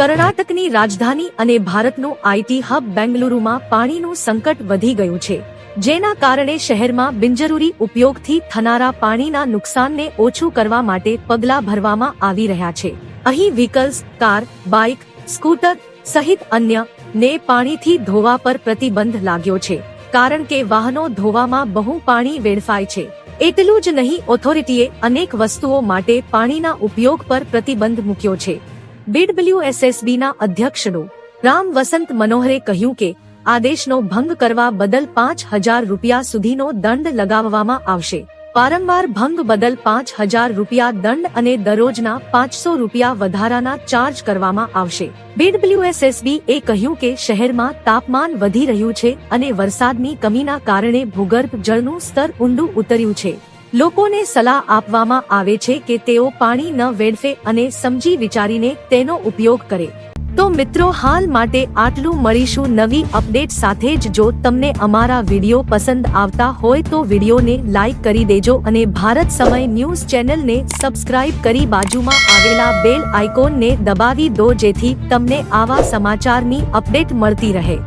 કર્ણાટકની રાજધાની અને ભારતનું આઈટી હબ બેંગલુરુમાં પાણીનું સંકટ વધી ગયું છે, જેના કારણે શહેરમાં બિનજરૂરી ઉપયોગથી થનારા પાણીના નુકસાનને ઓછું કરવા માટે પગલાં ભરવામાં આવી રહ્યા છે. અહીં વ્હીકલ્સ, કાર, બાઇક, સ્કૂટર સહિત અન્ય ને પાણીથી ધોવા પર પ્રતિબંધ લાગ્યો છે, કારણ કે વાહનો ધોવામાં બહુ પાણી વેડફાય છે. એટલું જ નહીં, ઓથોરિટીએ અનેક વસ્તુઓ માટે પાણીના ઉપયોગ પર પ્રતિબંધ મૂક્યો છે. BWSSBના અધ્યક્ષ ડો. રામ વસંત મનોહરે કહ્યું કે આદેશનો ભંગ કરવા બદલ 5,000 રૂપિયા સુધીનો દંડ લગાવવામાં આવશે. વારંવાર ભંગ બદલ 5,000 રૂપિયા દંડ અને દરરોજના 500 રૂપિયા વધારાના ચાર્જ કરવામાં આવશે. BWSSB એ કહ્યું કે શહેરમાં તાપમાન વધી રહ્યું છે અને વરસાદની કમીના કારણે ભૂગર્ભ જળનું સ્તર ઊંડું ઉતર્યું છે. લોકોને સલાહ આપવામાં આવે છે કે તેઓ પાણી ન વેડફે અને સમજી વિચારીને તેનો ઉપયોગ કરે. તો મિત્રો, હાલ માટે આટલું. મળીશું નવી અપડેટ સાથે જ. જો તમને અમારા વિડીયો પસંદ આવતા હોય તો વિડીયોને લાઈક કરી દેજો અને ભારત સમય ન્યૂઝ ચેનલને સબસ્ક્રાઇબ કરી બાજુમાં આવેલા બેલ આઇકોનને દબાવી દો, જેથી તમને આવા સમાચારની અપડેટ મળતી રહે.